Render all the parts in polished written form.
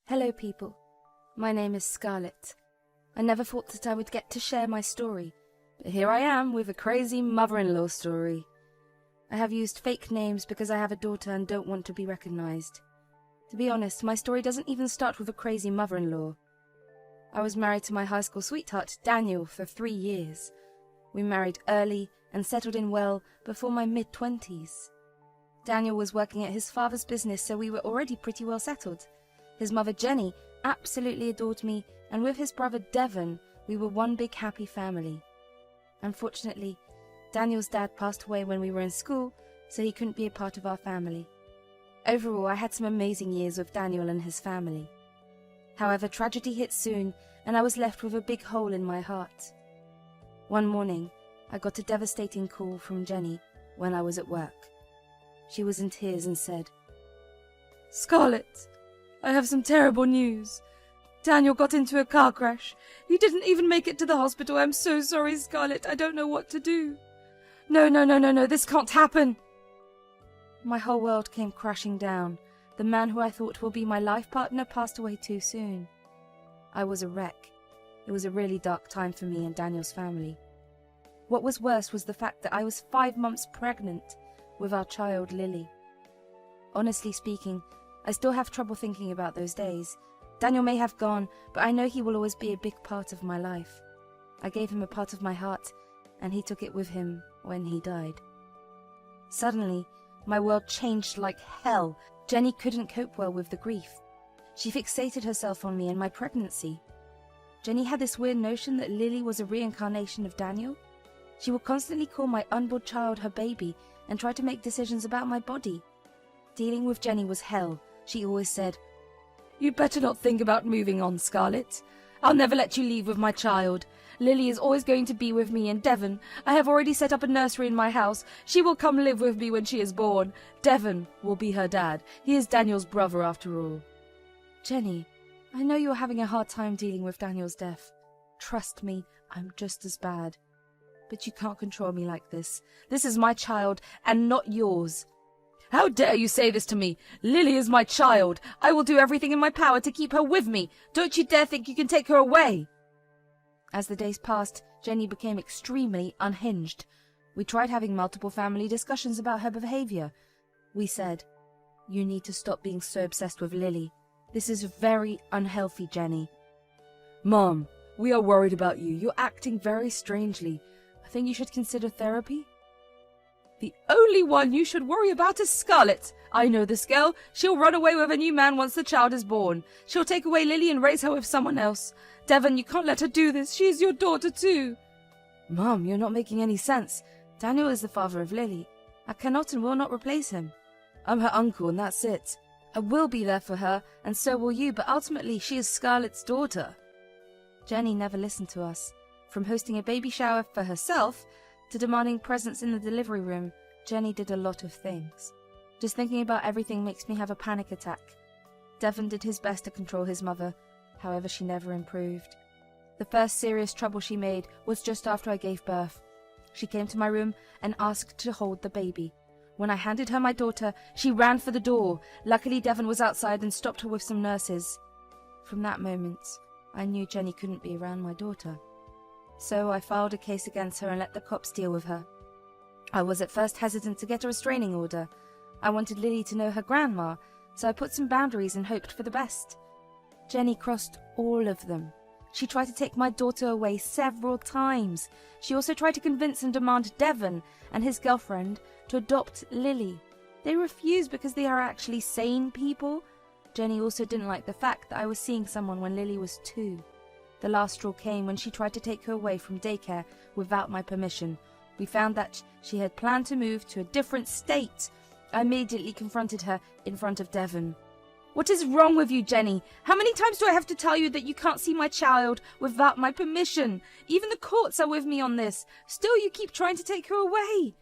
Hello people, my name is Scarlett. I never thought that I would get to share my story, but here I am with a crazy mother-in-law story. I have used fake names because I have a daughter and don't want to be recognized. To be honest, my story doesn't even start with a crazy mother-in-law. I was married to my high school sweetheart, Daniel, for 3 years. We married early and settled in well before my mid-20s. Daniel was working at his father's business, so we were already pretty well settled. His mother, Jenny, absolutely adored me, and with his brother, Devon, we were one big happy family. Unfortunately, Daniel's dad passed away when we were in school, so he couldn't be a part of our family. Overall, I had some amazing years with Daniel and his family. However, tragedy hit soon, and I was left with a big hole in my heart. One morning, I got a devastating call from Jenny when I was at work. She was in tears and said, "Scarlett, I have some terrible news. Daniel got into a car crash. He didn't even make it to the hospital. I'm so sorry, Scarlett. I don't know what to do. No, this can't happen." My whole world came crashing down. The man who I thought will be my life partner passed away too soon. I was a wreck. It was a really dark time for me and Daniel's family. What was worse was the fact that I was 5 months pregnant with our child, Lily. Honestly speaking, I still have trouble thinking about those days. Daniel may have gone, but I know he will always be a big part of my life. I gave him a part of my heart, and he took it with him when he died. Suddenly, my world changed like hell. Jenny couldn't cope well with the grief. She fixated herself on me and my pregnancy. Jenny had this weird notion that Lily was a reincarnation of Daniel. She would constantly call my unborn child her baby and try to make decisions about my body. Dealing with Jenny was hell. She always said, "You better not think about moving on, Scarlett. I'll never let you leave with my child. Lily is always going to be with me in Devon. I have already set up a nursery in my house. She will come live with me when she is born. Devon will be her dad. He is Daniel's brother after all." Jenny, I know you're having a hard time dealing with Daniel's death. Trust me, I'm just as bad. But you can't control me like this. This is my child and not yours. "How dare you say this to me? Lily is my child. I will do everything in my power to keep her with me. Don't you dare think you can take her away." As the days passed, Jenny became extremely unhinged. We tried having multiple family discussions about her behavior. We said, "You need to stop being so obsessed with Lily. This is very unhealthy, Jenny." "Mom, we are worried about you. You're acting very strangely. I think you should consider therapy." "The only one you should worry about is Scarlett. I know this girl. She'll run away with a new man once the child is born. She'll take away Lily and raise her with someone else. Devon, you can't let her do this. She is your daughter too." "Mom, you're not making any sense. Daniel is the father of Lily. I cannot and will not replace him. I'm her uncle and that's it. I will be there for her, and so will you, but ultimately she is Scarlett's daughter." Jenny never listened to us. From hosting a baby shower for herself to demanding presents in the delivery room, Jenny did a lot of things. Just thinking about everything makes me have a panic attack. Devon did his best to control his mother, however she never improved. The first serious trouble she made was just after I gave birth. She came to my room and asked to hold the baby. When I handed her my daughter, she ran for the door. Luckily, Devon was outside and stopped her with some nurses. From that moment, I knew Jenny couldn't be around my daughter. So I filed a case against her and let the cops deal with her. I was at first hesitant to get a restraining order. I wanted Lily to know her grandma, so I put some boundaries and hoped for the best. Jenny crossed all of them. She tried to take my daughter away several times. She also tried to convince and demand Devon and his girlfriend to adopt Lily. They refused because they are actually sane people. Jenny also didn't like the fact that I was seeing someone when Lily was 2. The last straw came when she tried to take her away from daycare without my permission. We found that she had planned to move to a different state. I immediately confronted her in front of Devon. "What is wrong with you, Jenny? How many times do I have to tell you that you can't see my child without my permission? Even the courts are with me on this. Still, you keep trying to take her away."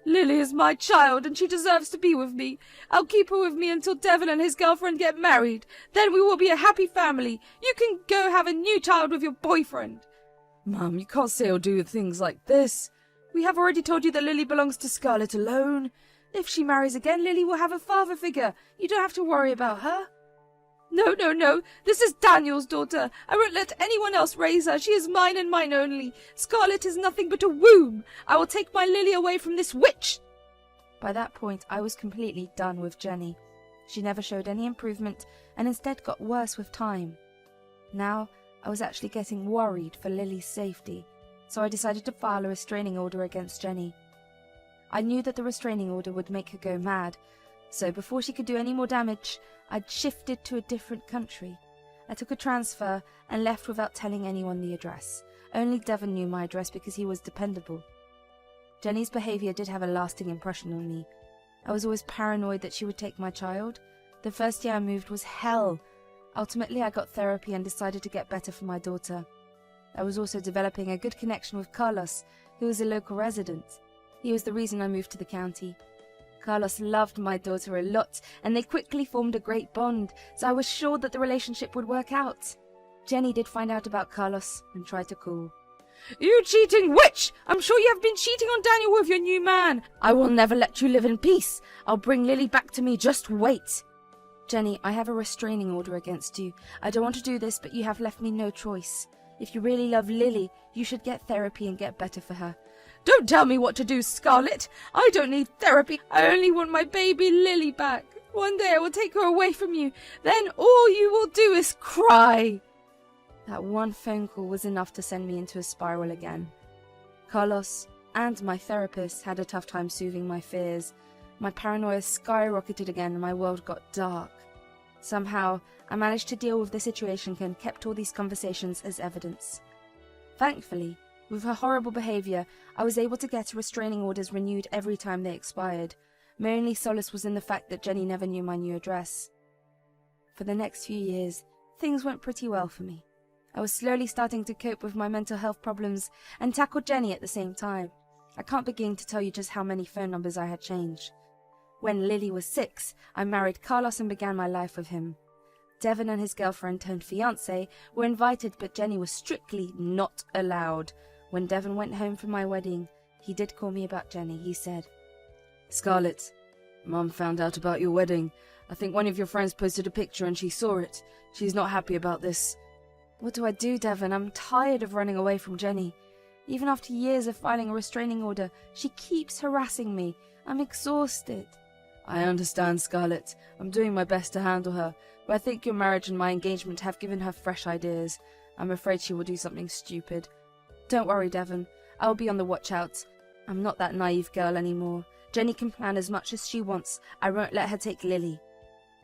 "Lily is my child and she deserves to be with me. I'll keep her with me until Devon and his girlfriend get married. Then we will be a happy family. You can go have a new child with your boyfriend." "Mum, you can't say or do things like this. We have already told you that Lily belongs to Scarlett alone. If she marries again, Lily will have a father figure. You don't have to worry about her." No, no, no. This is Daniel's daughter. I won't let anyone else raise her. She is mine and mine only. Scarlet is nothing but a womb. I will take my Lily away from this witch. By that point, I was completely done with Jenny. She never showed any improvement and instead got worse with time. Now, I was actually getting worried for Lily's safety, so I decided to file a restraining order against Jenny. I knew that the restraining order would make her go mad, so before she could do any more damage, I'd shifted to a different country. I took a transfer and left without telling anyone the address. Only Devon knew my address because he was dependable. Jenny's behaviour did have a lasting impression on me. I was always paranoid that she would take my child. The first year I moved was hell. Ultimately, I got therapy and decided to get better for my daughter. I was also developing a good connection with Carlos, who was a local resident. He was the reason I moved to the county. Carlos loved my daughter a lot, and they quickly formed a great bond, so I was sure that the relationship would work out. Jenny did find out about Carlos and tried to call. You cheating witch! I'm sure you have been cheating on Daniel with your new man. I will never let you live in peace. I'll bring Lily back to me, just wait. Jenny, I have a restraining order against you. I don't want to do this, but you have left me no choice. If you really love Lily, you should get therapy and get better for her. Don't tell me what to do, Scarlet. I don't need therapy. I only want my baby Lily back. One day I will take her away from you. Then all you will do is cry. That one phone call was enough to send me into a spiral again. Carlos and my therapist had a tough time soothing my fears. My paranoia skyrocketed again and my world got dark. Somehow, I managed to deal with the situation and kept all these conversations as evidence. Thankfully, with her horrible behaviour, I was able to get restraining orders renewed every time they expired. My only solace was in the fact that Jenny never knew my new address. For the next few years, things went pretty well for me. I was slowly starting to cope with my mental health problems and tackle Jenny at the same time. I can't begin to tell you just how many phone numbers I had changed. When Lily was 6, I married Carlos and began my life with him. Devon and his girlfriend turned fiancé were invited, but Jenny was strictly not allowed. When Devon went home from my wedding, he did call me about Jenny. He said, Scarlet, Mum found out about your wedding. I think one of your friends posted a picture and she saw it. She's not happy about this. What do I do, Devon? I'm tired of running away from Jenny. Even after years of filing a restraining order, she keeps harassing me. I'm exhausted. I understand, Scarlet. I'm doing my best to handle her, but I think your marriage and my engagement have given her fresh ideas. I'm afraid she will do something stupid. Don't worry, Devon. I'll be on the watch out. I'm not that naive girl anymore. Jenny can plan as much as she wants. I won't let her take Lily.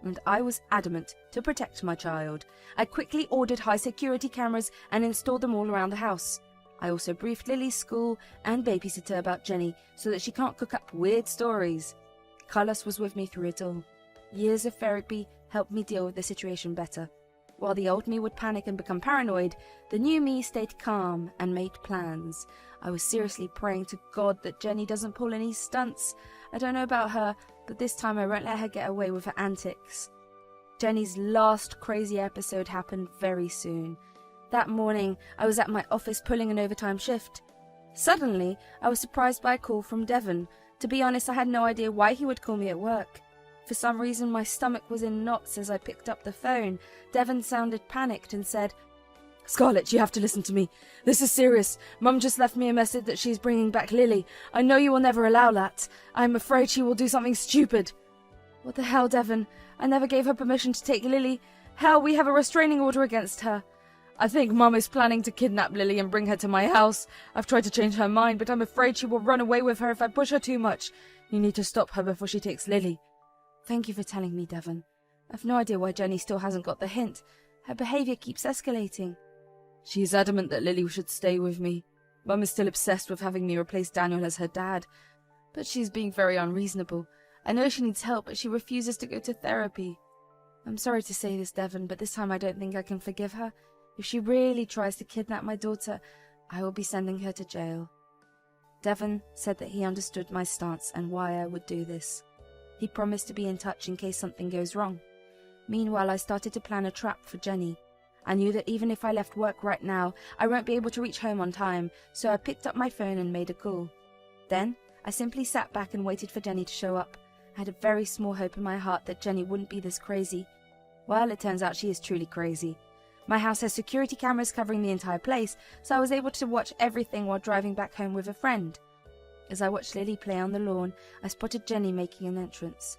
And I was adamant to protect my child. I quickly ordered high-security cameras and installed them all around the house. I also briefed Lily's school and babysitter about Jenny so that she can't cook up weird stories. Carlos was with me through it all. Years of therapy helped me deal with the situation better. While the old me would panic and become paranoid, the new me stayed calm and made plans. I was seriously praying to God that Jenny doesn't pull any stunts. I don't know about her, but this time I won't let her get away with her antics. Jenny's last crazy episode happened very soon. That morning, I was at my office pulling an overtime shift. Suddenly, I was surprised by a call from Devon. To be honest, I had no idea why he would call me at work. For some reason, my stomach was in knots as I picked up the phone. Devon sounded panicked and said, Scarlet, you have to listen to me. This is serious. Mum just left me a message that she's bringing back Lily. I know you will never allow that. I'm afraid she will do something stupid. What the hell, Devon? I never gave her permission to take Lily. Hell, we have a restraining order against her. I think Mum is planning to kidnap Lily and bring her to my house. I've tried to change her mind, but I'm afraid she will run away with her if I push her too much. You need to stop her before she takes Lily. Thank you for telling me, Devon. I've no idea why Jenny still hasn't got the hint. Her behaviour keeps escalating. She is adamant that Lily should stay with me. Mum is still obsessed with having me replace Daniel as her dad. But she's being very unreasonable. I know she needs help, but she refuses to go to therapy. I'm sorry to say this, Devon, but this time I don't think I can forgive her. If she really tries to kidnap my daughter, I will be sending her to jail. Devon said that he understood my stance and why I would do this. He promised to be in touch in case something goes wrong. Meanwhile, I started to plan a trap for Jenny. I knew that even if I left work right now, I won't be able to reach home on time, so I picked up my phone and made a call. Then, I simply sat back and waited for Jenny to show up. I had a very small hope in my heart that Jenny wouldn't be this crazy. Well, it turns out she is truly crazy. My house has security cameras covering the entire place, so I was able to watch everything while driving back home with a friend. As I watched Lily play on the lawn, I spotted Jenny making an entrance.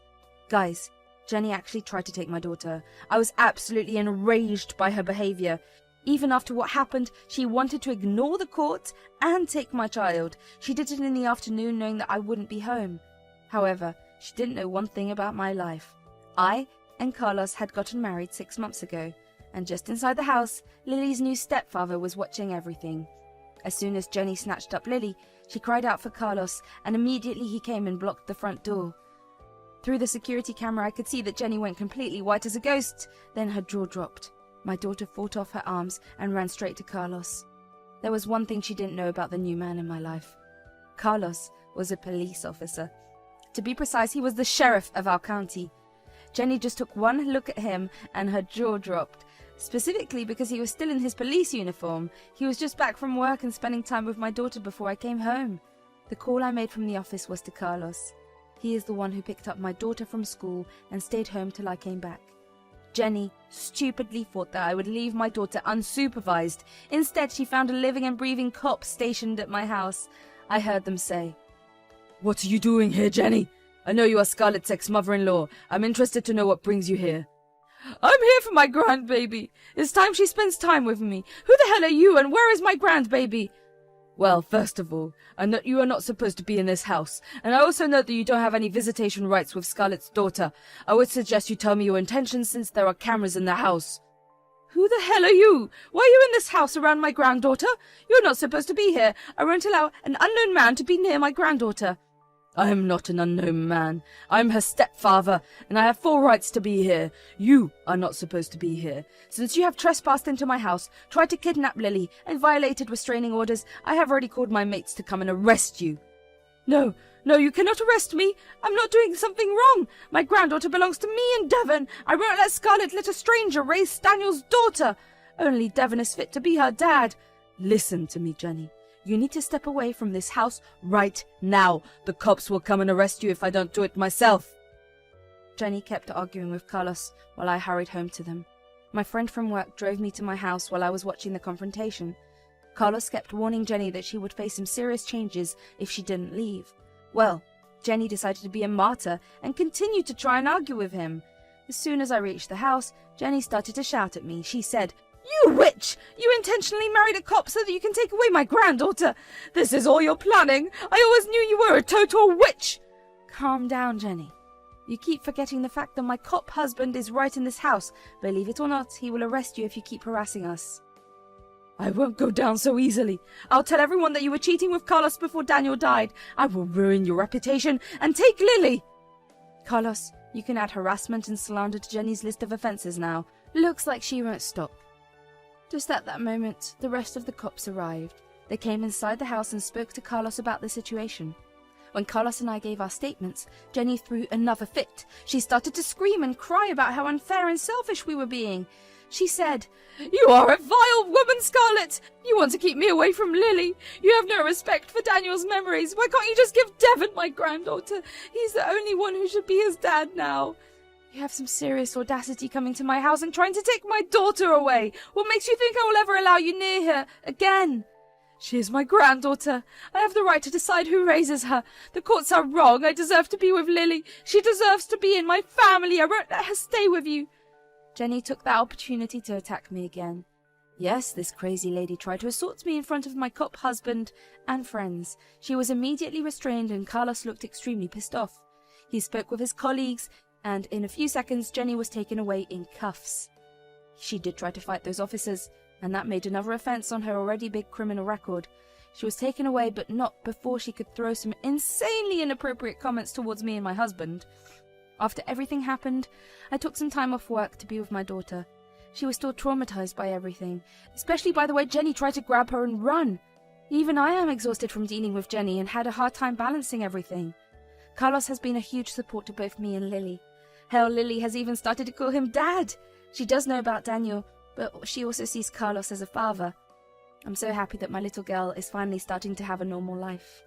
Guys, Jenny actually tried to take my daughter. I was absolutely enraged by her behavior. Even after what happened, she wanted to ignore the court and take my child. She did it in the afternoon knowing that I wouldn't be home. However, she didn't know one thing about my life. I and Carlos had gotten married 6 months ago, and just inside the house, Lily's new stepfather was watching everything. As soon as Jenny snatched up Lily, she cried out for Carlos, and immediately he came and blocked the front door. Through the security camera, I could see that Jenny went completely white as a ghost. Then her jaw dropped. My daughter fought off her arms and ran straight to Carlos. There was one thing she didn't know about the new man in my life. Carlos was a police officer. To be precise, he was the sheriff of our county. Jenny just took one look at him and her jaw dropped. Specifically because he was still in his police uniform. He was just back from work and spending time with my daughter before I came home. The call I made from the office was to Carlos. He is the one who picked up my daughter from school and stayed home till I came back. Jenny stupidly thought that I would leave my daughter unsupervised. Instead, she found a living and breathing cop stationed at my house. I heard them say, "What are you doing here, Jenny? I know you are Scarlett's ex-mother-in-law. I'm interested to know what brings you here." "I'm here for my grandbaby. It's time she spends time with me. Who the hell are you and where is my grandbaby?" "Well, first of all, I know you are not supposed to be in this house, and I also know that you don't have any visitation rights with Scarlett's daughter. I would suggest you tell me your intentions since there are cameras in the house." "Who the hell are you? Why are you in this house around my granddaughter? You're not supposed to be here. I won't allow an unknown man to be near my granddaughter." "I am not an unknown man. I am her stepfather, and I have full rights to be here. You are not supposed to be here. Since you have trespassed into my house, tried to kidnap Lily, and violated restraining orders, I have already called my mates to come and arrest you." No, you cannot arrest me. I'm not doing something wrong. My granddaughter belongs to me and Devon. I won't let Scarlett let a stranger raise Daniel's daughter. Only Devon is fit to be her dad. Listen to me, Jenny. You need to step away from this house right now. The cops will come and arrest you if I don't do it myself." Jenny kept arguing with Carlos while I hurried home to them. My friend from work drove me to my house while I was watching the confrontation. Carlos kept warning Jenny that she would face some serious changes if she didn't leave. Well, Jenny decided to be a martyr and continued to try and argue with him. As soon as I reached the house, Jenny started to shout at me. She said, "You witch! You intentionally married a cop so that you can take away my granddaughter! This is all you're planning! I always knew you were a total witch!" Calm down, Jenny. You keep forgetting the fact that my cop husband is right in this house. Believe it or not, he will arrest you if you keep harassing us. "I won't go down so easily. I'll tell everyone that you were cheating with Carlos before Daniel died. I will ruin your reputation and take Lily." "Carlos, you can add harassment and slander to Jenny's list of offences now. Looks like she won't stop." Just at that moment, the rest of the cops arrived. They came inside the house and spoke to Carlos about the situation. When Carlos and I gave our statements, Jenny threw another fit. She started to scream and cry about how unfair and selfish we were being. She said, "You are a vile woman, Scarlett! You want to keep me away from Lily. You have no respect for Daniel's memories. Why can't you just give Devon my granddaughter? He's the only one who should be his dad now. You have some serious audacity coming to my house and trying to take my daughter away. What makes you think I will ever allow you near her again? She is my granddaughter. I have the right to decide who raises her. The courts are wrong. I deserve to be with Lily. She deserves to be in my family. I won't let her stay with you." Jenny took that opportunity to attack me again. Yes, this crazy lady tried to assault me in front of my cop husband and friends. She was immediately restrained and Carlos looked extremely pissed off. He spoke with his colleagues, and in a few seconds Jenny was taken away in cuffs. She did try to fight those officers, and that made another offence on her already big criminal record. She was taken away, but not before she could throw some insanely inappropriate comments towards me and my husband. After everything happened, I took some time off work to be with my daughter. She was still traumatized by everything, especially by the way Jenny tried to grab her and run. Even I am exhausted from dealing with Jenny and had a hard time balancing everything. Carlos has been a huge support to both me and Lily. Hell, Lily has even started to call him Dad. She does know about Daniel, but she also sees Carlos as a father. I'm so happy that my little girl is finally starting to have a normal life.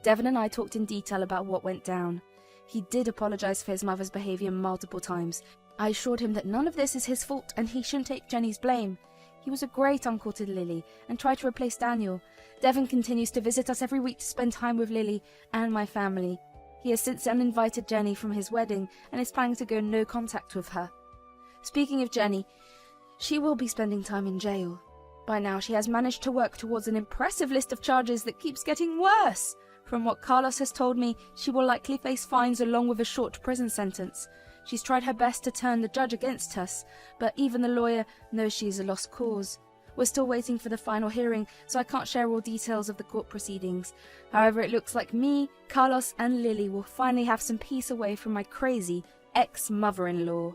Devon and I talked in detail about what went down. He did apologize for his mother's behavior multiple times. I assured him that none of this is his fault and he shouldn't take Jenny's blame. He was a great uncle to Lily and tried to replace Daniel. Devon continues to visit us every week to spend time with Lily and my family. He has since uninvited Jenny from his wedding and is planning to go no contact with her. Speaking of Jenny, she will be spending time in jail. By now she has managed to work towards an impressive list of charges that keeps getting worse. From what Carlos has told me, she will likely face fines along with a short prison sentence. She's tried her best to turn the judge against us, but even the lawyer knows she is a lost cause. We're still waiting for the final hearing, so I can't share all details of the court proceedings. However, it looks like me, Carlos and Lily will finally have some peace away from my crazy ex-mother-in-law.